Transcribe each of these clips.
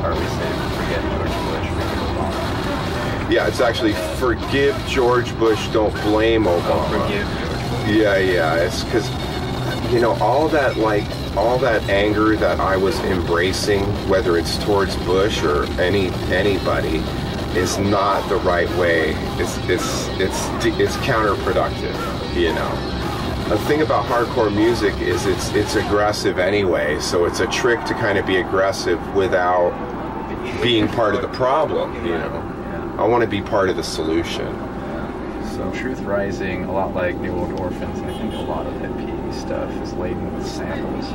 part we say forget George Bush, forget Obama. Yeah, it's actually forgive George Bush, don't blame Obama. Oh, forgive George Bush. Yeah, it's because, you know, all that anger that I was embracing, whether it's towards Bush or anybody, is not the right way. It's counterproductive, you know. The thing about hardcore music is it's aggressive anyway, so it's a trick to kind of be aggressive without being part of the problem, you know. I want to be part of the solution. So Truth Rising, a lot like New Old Orphans, and I think a lot of hip stuff is laden with samples.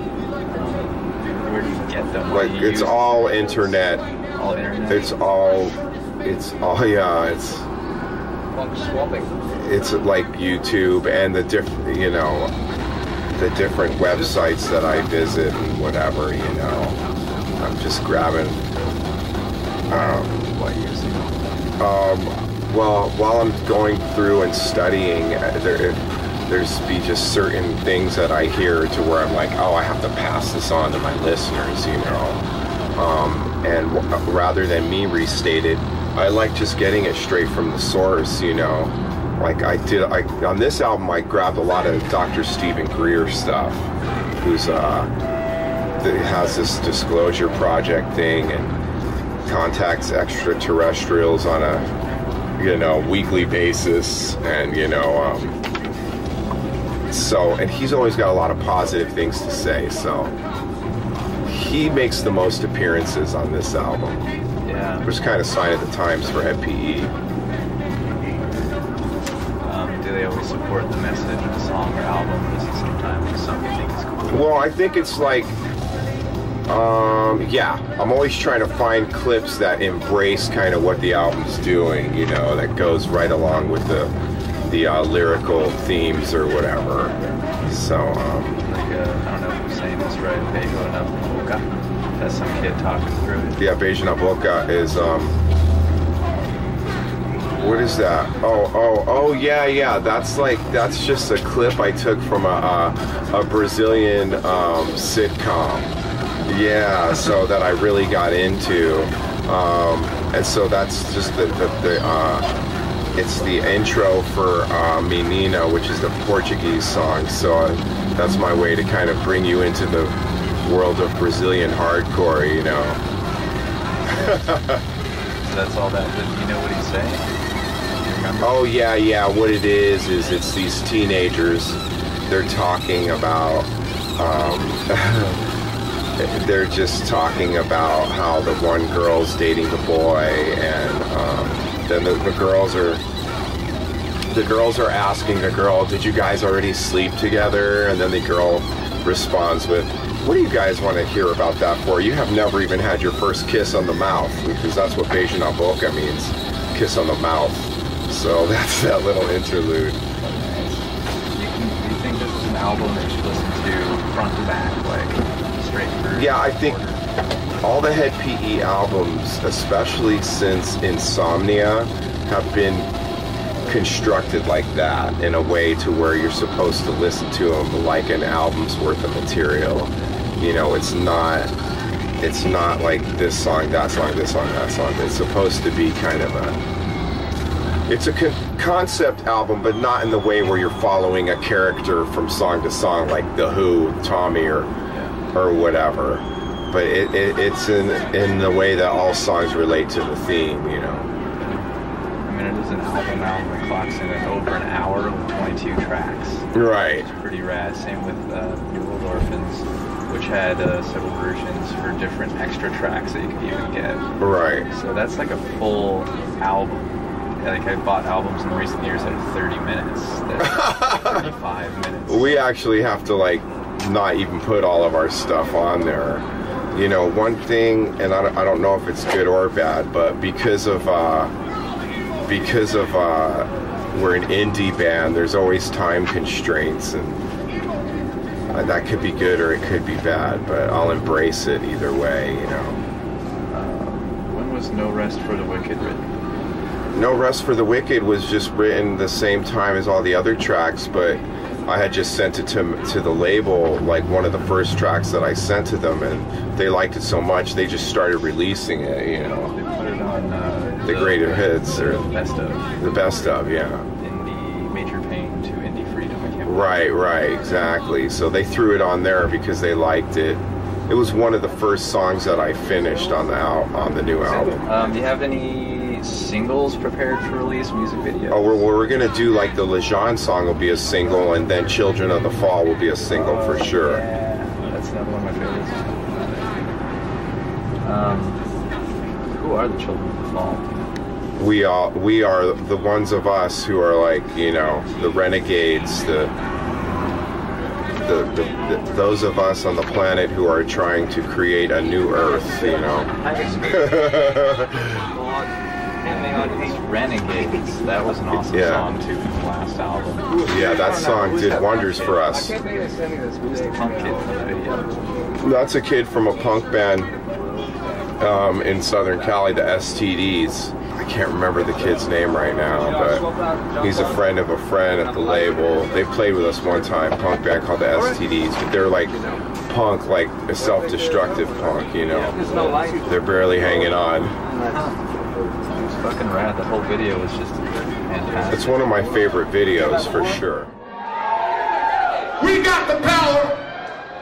Where do you get them? Like, it's all internet. All internet? It's all, yeah, it's swapping. It's like YouTube and the different websites that I visit and whatever, you know. I'm just grabbing. What are you using? Well, while I'm going through and studying, there's be just certain things that I hear to where I'm like, oh, I have to pass this on to my listeners, you know. And rather than me restate it, I like just getting it straight from the source, you know. Like on this album, I grabbed a lot of Dr. Stephen Greer stuff, who's that has this disclosure project thing and contacts extraterrestrials on a, you know, weekly basis, and you know, and he's always got a lot of positive things to say. So he makes the most appearances on this album. Yeah, which is kind of sign of the times for HeadPE. Do they always support the message of the song or album? Is it sometimes something you think is cool? Well, I think it's like, yeah, I'm always trying to find clips that embrace kind of what the album's doing, you know, that goes right along with the lyrical themes or whatever. So, like, I don't know if I'm saying this right, Beijo na Boca. That's some kid talking through it. Yeah, Beijo na Boca is, what is that? Oh, yeah. That's just a clip I took from a Brazilian sitcom. Yeah, so that I really got into, and so that's just it's the intro for Menina, which is the Portuguese song. So that's my way to kind of bring you into the world of Brazilian hardcore, you know. So that's all that. Do you know what he's saying? Oh yeah. What it is it's these teenagers. They're talking about. They're just talking about how the one girl's dating the boy, and then the girls are asking the girl, "Did you guys already sleep together?" And then the girl responds with, "What do you guys want to hear about that for? You have never even had your first kiss on the mouth," because that's what Beijo na Boca means, kiss on the mouth. So that's that little interlude. Do you think this is an album that you should listen to front to back, like straight through? Yeah, I think all the HeadPE albums, especially since Insomnia, have been constructed like that, in a way to where you're supposed to listen to them like an album's worth of material. You know, it's not like this song, that song, this song, that song. It's supposed to be kind of it's a concept album, but not in the way where you're following a character from song to song, like The Who, Tommy, or whatever. But it's in the way that all songs relate to the theme, you know. I mean, it is an album that clocks in at over an hour with 22 tracks. Right. It's pretty rad. Same with New Old Orphans, which had several versions for different extra tracks that you could even get. Right. So that's like a full album. Like, I bought albums in recent years that are 30 minutes, that are 35 minutes. We actually have to, like, not even put all of our stuff on there. You know, one thing, and I don't know if it's good or bad, but because of we're an indie band, there's always time constraints, and that could be good or it could be bad, but I'll embrace it either way, you know. When was No Rest for the Wicked written? No Rest for the Wicked was just written the same time as all the other tracks, but I had just sent it to the label, like one of the first tracks that I sent to them, and they liked it so much they just started releasing it. You know, They put it on the greater hits or the best of. the best of, yeah. Indie Major Pain to Indie Freedom. I can't Right, exactly. So they threw it on there because they liked it. It was one of the first songs that I finished on the new album. Do you have any singles prepared for release, music videos? Oh, we're gonna do like the Lejeune song will be a single, and then Children of the Fall will be a single for sure. Yeah, that's another one of my favorites. Who are the Children of the Fall? We are the ones of us who are like, you know, the renegades, those of us on the planet who are trying to create a new Earth, you know. Renegades. That was an awesome song too from the last album. Yeah, that song did wonders for us. Who's the punk kid from the video? That's a kid from a punk band in Southern Cali, the STDs. I can't remember the kid's name right now, but he's a friend of a friend at the label. They played with us one time, punk band called the STDs, but they're like punk, like a self-destructive punk, you know. They're barely hanging on. It was fucking rad. The whole video was just fantastic. It's one of my favorite videos for sure. We got the power.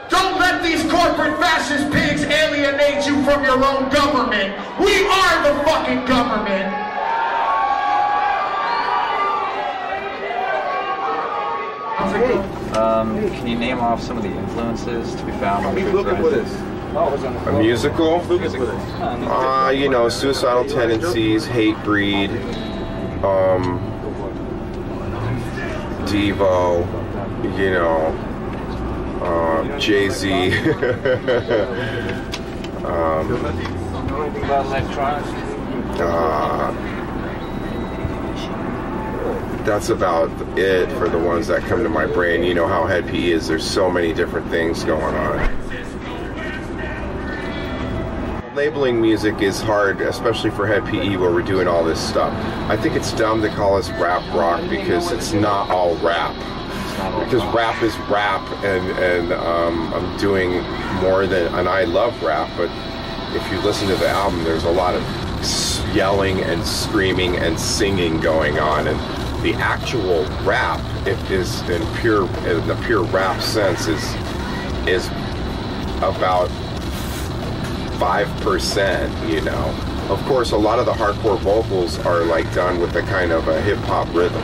Don't let these corporate fascist pigs alienate you from your own government. We are the fucking government. Can you name off some of the influences to be found on Truth Rising? A musical? You know, Suicidal Tendencies, Hate Breed, Devo, you know, Jay-Z. That's about it for the ones that come to my brain. You know how Head PE is, there's so many different things going on. Labeling music is hard, especially for Head PE where we're doing all this stuff. I think it's dumb to call us rap rock because it's not all rap. Because rap is rap, and I'm doing more than, and I love rap, but if you listen to the album, there's a lot of yelling and screaming and singing going on, and the actual rap, it is in the pure rap sense, is about 5%, you know. Of course, a lot of the hardcore vocals are like done with a kind of a hip-hop rhythm,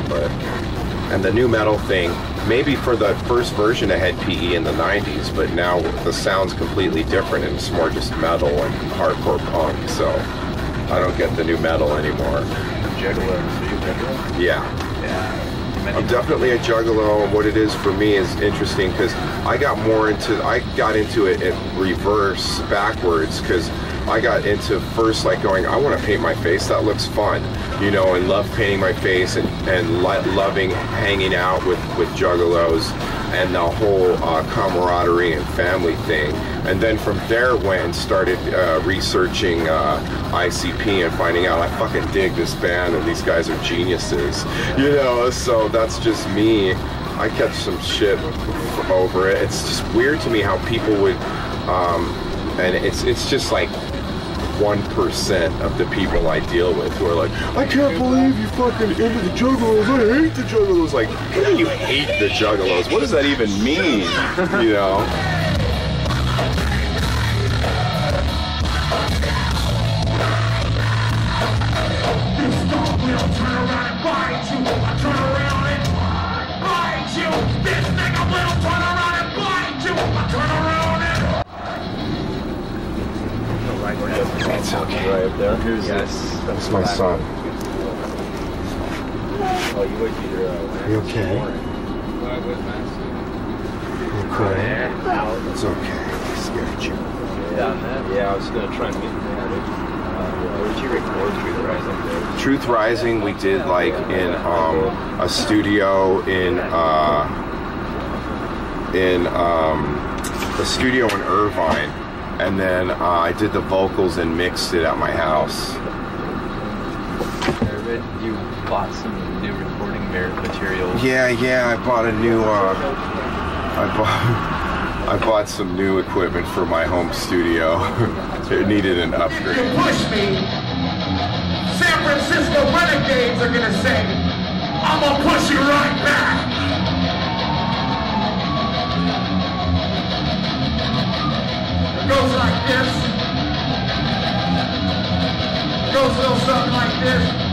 and the new metal thing, maybe for the first version of Head PE in the 90s, but now the sound's completely different and it's more just metal and hardcore punk, so I don't get the new metal anymore. Juggalo. Juggalo? Yeah. I'm definitely a juggalo, and what it is for me is interesting because I got into it in reverse, backwards, because I got into first like going, I want to paint my face, that looks fun, you know, and love painting my face and loving hanging out with juggalos and the whole camaraderie and family thing. And then from there went and started researching ICP and finding out I fucking dig this band and these guys are geniuses, you know, so that's just me. I catch some shit over it. It's just weird to me how people would, and it's just like 1% of the people I deal with who are like, I can't believe you fucking into the Juggalos, I hate the Juggalos. Like, what do you hate the Juggalos? What does that even mean, you know? It's okay. Right up there. Who's this? That's my son. Oh, you would be Are you okay? You crying? It's okay. I scared you. Yeah, I was gonna try and meet where did you record Truth Rising? Truth Rising, we did like in a studio in a studio in Irvine, and then I did the vocals and mixed it at my house. I read you bought some new recording materials. Yeah, I bought a new, I bought some new equipment for my home studio. It needed an upgrade. You push me, San Francisco Renegades are gonna say, I'm gonna push you right back. It goes like this. It goes a little something like this.